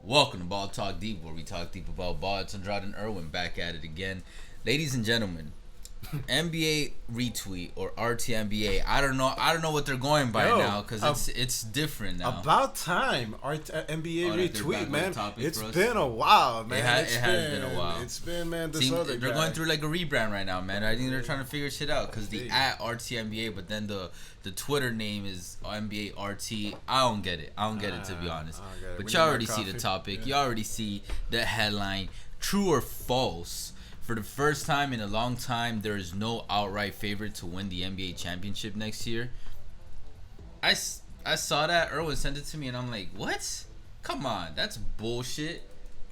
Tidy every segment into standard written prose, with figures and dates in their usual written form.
Welcome to Ball Talk Deep, where we talk deep about ball. It's Andrade and Irwin back at it again. Ladies and gentlemen, NBA retweet or RTNBA. I don't know what they're going by now because it's different now. About time. NBA retweet, man. It's been a while, man. It has been a while. It's been, man. They're going through like a rebrand right now, man. I think they're trying to figure shit out because the at RTNBA, but then the Twitter name is NBA RT. I don't get it. To be honest. But you already see the topic. You already see the headline. True or false? For the first time in a long time, there is no outright favorite to win the NBA championship next year. I saw that. Erwin sent it to me, and I'm like, what? Come on. That's bullshit.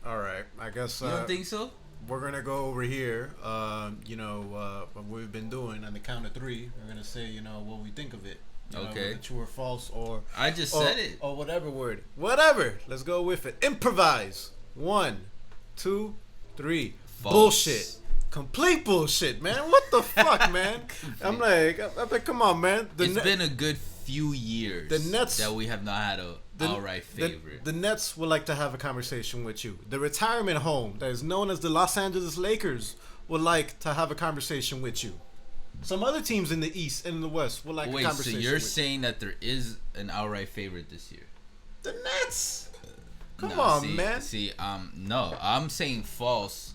All right. I guess... you don't think so? We're going to go over here, what we've been doing. On the count of three, we're going to say, what we think of it. Okay. True or false, or... I just said it. Or whatever word. Whatever. Let's go with it. Improvise. 1, 2, 3. False. Bullshit. Complete bullshit, man. What the fuck, man? I'm like, come on, man. It's been a good few years the Nets, that we have not had a outright favorite. The Nets would like to have a conversation with you. The retirement home that is known as the Los Angeles Lakers would like to have a conversation with you. Some other teams in the East and in the West would like a conversation. So you're saying that there is an outright favorite this year? The Nets. Come on, man. No, I'm saying false.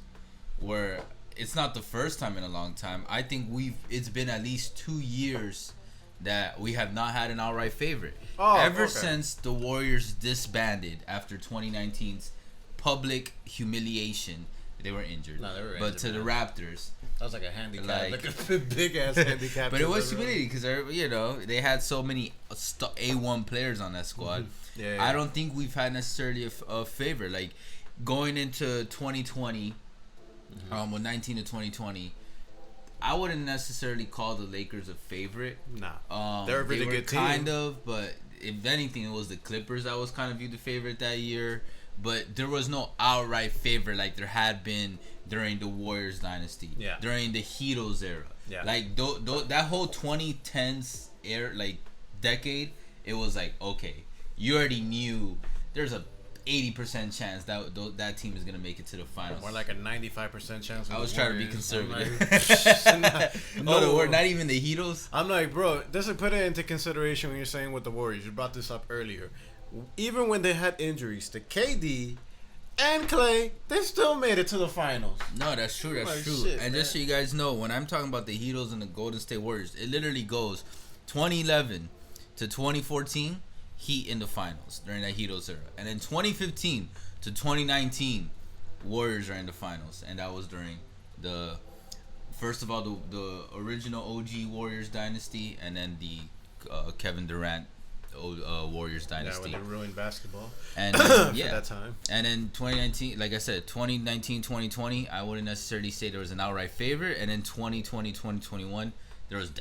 Where it's not the first time in a long time. I think it's been at least 2 years that we have not had an outright favorite. Ever since the Warriors disbanded after 2019's public humiliation. They were injured. No, they were injured. But to the Raptors. That was like a handicap. Like a big ass handicap. But it was humiliating because, they had so many A1 players on that squad. Mm-hmm. Yeah. I don't think we've had necessarily a favorite. Like, going into 2020... with 19 to 2020, I wouldn't necessarily call the Lakers a favorite. Nah, they're a really good team. Kind of, but if anything, it was the Clippers that was kind of viewed the favorite that year. But there was no outright favorite like there had been during the Warriors dynasty, during the Heatles era. Yeah. Like that whole 2010s era, like decade, it was like, okay, you already knew there's a 80% chance that team is gonna make it to the finals. More like a 95% chance. I was trying to be conservative. We're not even the Heatles. I'm like, bro, doesn't put it into consideration when you're saying with the Warriors. You brought this up earlier. Even when they had injuries to KD and Clay, they still made it to the finals. No, that's true. That's true. Shit, and just so you guys know, when I'm talking about the Heatles and the Golden State Warriors, it literally goes 2011 to 2014. Heat in the finals during that Heatles era, and then 2015 to 2019, Warriors are in the finals, and that was during the first of all the original OG Warriors dynasty, and then the Kevin Durant Warriors dynasty. Yeah, when they ruined basketball. And for that time. And then 2019, like I said, 2019, 2020, I wouldn't necessarily say there was an outright favorite, and then 2020, 2021, there was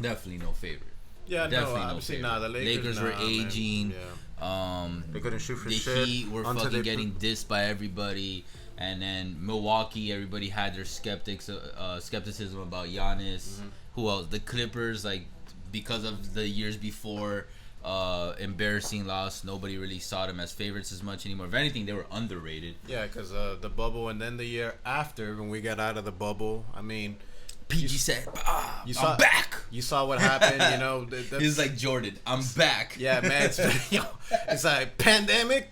definitely no favorite. Yeah, definitely no, obviously not. The Lakers were aging. Yeah. They couldn't shoot for the shit. The Heat were fucking getting dissed by everybody. And then Milwaukee, everybody had their skepticism about Giannis. Mm-hmm. Who else? The Clippers, like, because of the years before, embarrassing loss, nobody really saw them as favorites as much anymore. If anything, they were underrated. Yeah, because the bubble, and then the year after, when we got out of the bubble, I mean... PG said, I'm back. You saw what happened, He's like Jordan, I'm back. Yeah, man. It's like pandemic,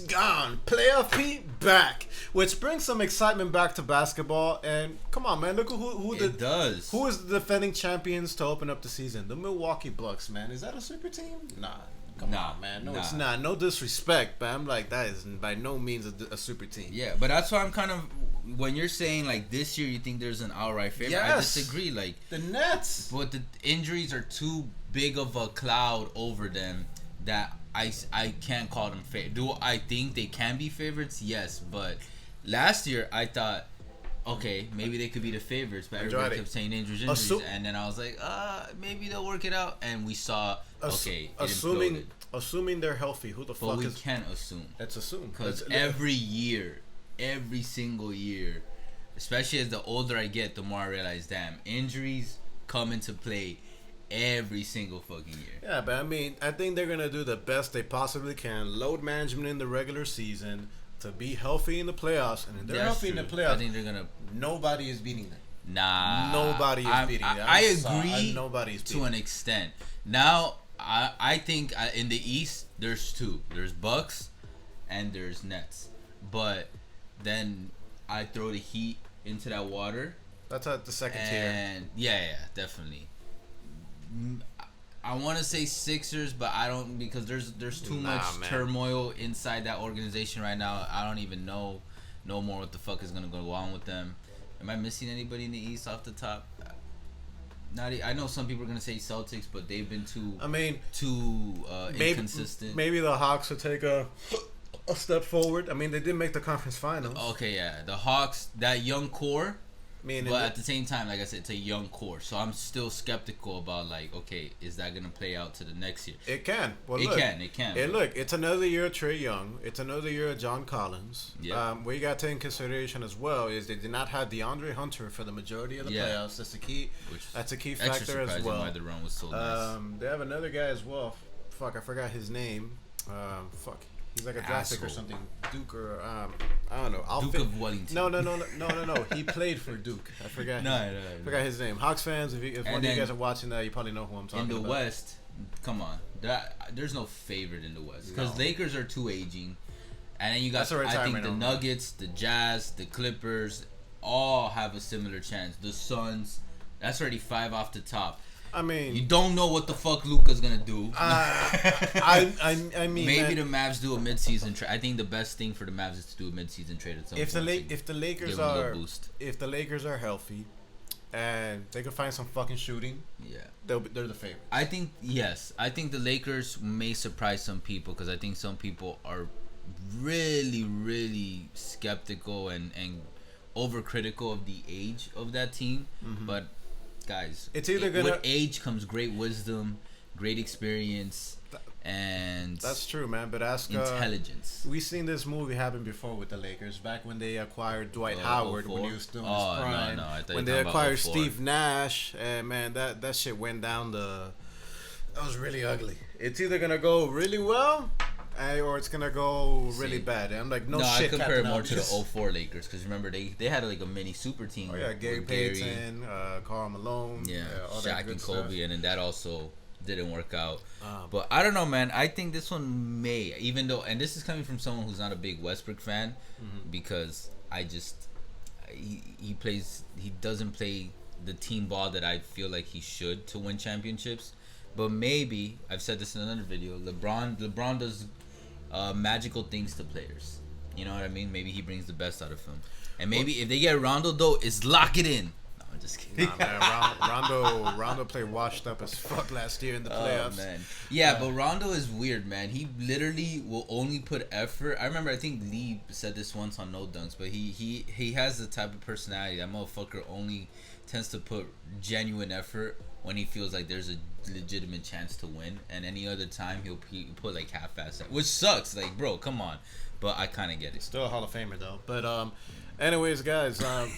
gone. Playoff P, back. Which brings some excitement back to basketball. And come on, man. Look who is the defending champions to open up the season? The Milwaukee Bucks, man. Is that a super team? Nah. Come on, man. No, it's not. No disrespect, but I'm like, that is by no means a super team. Yeah, but that's why I'm kind of... When you're saying, like, this year you think there's an outright favorite, I disagree. Like, the Nets. But the injuries are too big of a cloud over them that I can't call them favorite. Do I think they can be favorites? Yes, but last year I thought, okay, maybe they could be the favorites, but everybody kept saying injuries, and then I was like, maybe they'll work it out, and we saw, assuming they're healthy, who the fuck is... But we can't assume. Let's assume. Because every single year, especially as the older I get, the more I realize, damn, injuries come into play every single fucking year. Yeah, but I mean, I think they're gonna do the best they possibly can. Load management in the regular season to be healthy in the playoffs, and if they're healthy in the playoffs, I think they're gonna. Nobody is beating them. Nah, nobody is beating them. I agree nobody's to an extent. Now, I think in the East there's two. There's Bucks, and there's Nets. But then I throw the Heat into that water. That's at the second tier. And yeah, definitely. I want to say Sixers, but I don't, because there's too much turmoil inside that organization right now. I don't even know no more what the fuck is gonna go on with them. Am I missing anybody in the East off the top? I know some people are gonna say Celtics, but they've been too inconsistent. Maybe the Hawks will take a step forward. I mean, they did make the conference finals. Okay, yeah, the Hawks, that young core. But at the same time, like I said, it's a young core, so I'm still skeptical about, like, okay, is that gonna play out to the next year? It can. Well, it can. And look, it's another year of Trae Young. It's another year of John Collins. Yeah. What you got to take in consideration as well is they did not have DeAndre Hunter for the majority of the playoffs. That's a key factor as well. Why the run was so nice. They have another guy as well. Fuck, I forgot his name. He's like a draft pick or something. Duke or I don't know. Duke of Wellington. No. He played for Duke. I forgot. Forgot his name. Hawks fans, if one of you guys are watching that, you probably know who I'm talking about. In the West, come on, there's no favorite in the West because Lakers are too aging, and then you got I think the Nuggets, the Jazz, the Clippers, all have a similar chance. The Suns, that's already 5 off the top. I mean, you don't know what the fuck Luka's gonna do. I mean, maybe the Mavs do a midseason trade. I think the best thing for the Mavs is to do a midseason trade at some point. If the Lakers are healthy, and they can find some fucking shooting, they're the favorite. I think the Lakers may surprise some people because I think some people are really, really skeptical and overcritical of the age of that team, but. Guys, it's either with age comes great wisdom, great experience, and that's true, man. But ask intelligence. We've seen this movie happen before with the Lakers back when they acquired Dwight Howard when he was still in his prime. When they acquired Steve Nash, and man, that shit went down that was really ugly. It's either gonna go really well. Or it's gonna go really bad. I'm like, no shit. I compare it more to the 04 Lakers because remember they had like a mini super team. Oh yeah, Gary Payton, Karl Malone, all Shaq and Kobe, stuff. And then that also didn't work out. But I don't know, man. I think this one may, even though, and this is coming from someone who's not a big Westbrook fan, because he doesn't play the team ball that I feel like he should to win championships. But maybe I've said this in another video. LeBron does. Magical things to players, you know what I mean? Maybe he brings the best out of them, and maybe if they get Rondo though, it's lock it in. No, I'm just kidding. Nah, man, Rondo played washed up as fuck last year in the playoffs. Oh man, yeah, but Rondo is weird, man. He literally will only put effort. I remember, I think Lee said this once on No Dunks, but he has the type of personality that motherfucker only tends to put genuine effort when he feels like there's a legitimate chance to win, and any other time he'll put like half-ass, which sucks. Like, bro, come on. But I kind of get it. Still a Hall of Famer though. But anyways, guys, I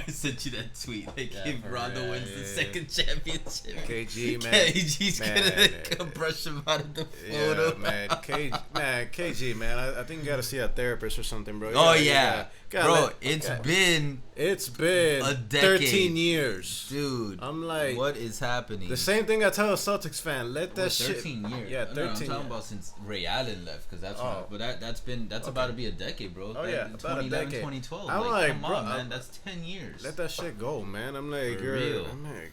sent you that tweet. Like, if Rondo wins the second championship, KG, man, KG's gonna brush him out of the photo. Yeah, man, KG, man, I think you gotta see a therapist or something, bro. It's been a decade. 13 years, dude. I'm like, what is happening? The same thing I tell a Celtics fan. Let that 13 years. Yeah, 13. I'm talking about since Ray Allen left, because that's that's about to be a decade, bro. Oh yeah, about a decade. 2012. I'm like, come bro, on, man, that's 10 years. Let that shit go, man. I'm like, I'm like,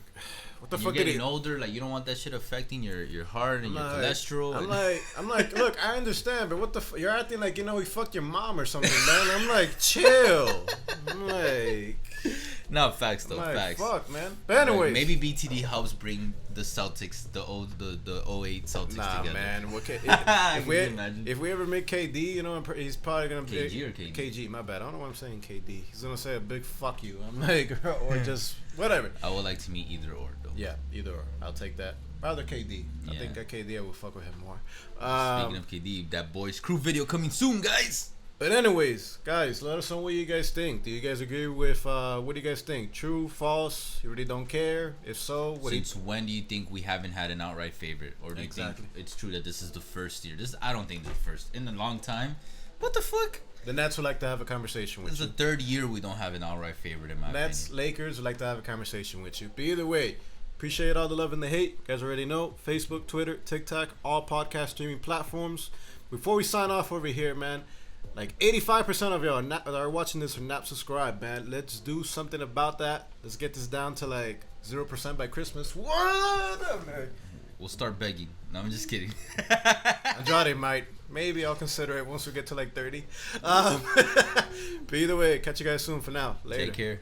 what the fuck? You're getting older, like you don't want that shit affecting your heart and your cholesterol. I'm like, look, I understand, but what the you're acting like, you know, he fucked your mom or something, man. I'm like, chill. I'm like, no, facts though, facts. Fuck, man. But anyways, maybe BTD helps bring the Celtics, the 08 Celtics together. Man. If we ever make KD, you know, he's probably gonna be KG or KD. KG. My bad. I don't know why I'm saying KD. He's gonna say a big fuck you. I'm like, or just whatever. I would like to meet either or though. Yeah, either or. I'll take that. Rather KD. Yeah. I think that KD I will fuck with him more. Speaking of KD, that Boys Crew video coming soon, guys. But anyways, guys, let us know what you guys think. Do you guys agree with what do you guys think? True, false? You really don't care? If so, when do you think we haven't had an outright favorite, or do you think it's true that this is the first year? I don't think this is the first in a long time. What the fuck? The Nets would like to have a conversation with you. This is the third year we don't have an outright favorite in my Nets, opinion. Lakers would like to have a conversation with you. But either way, appreciate all the love and the hate. You guys already know. Facebook, Twitter, TikTok, all podcast streaming platforms. Before we sign off over here, man, like 85% of y'all that are watching this are not subscribed, man. Let's do something about that. Let's get this down to like 0% by Christmas. What up, man? We'll start begging. No, I'm just kidding. Andrade might. Maybe I'll consider it once we get to like 30. But either way, catch you guys soon for now. Later. Take care.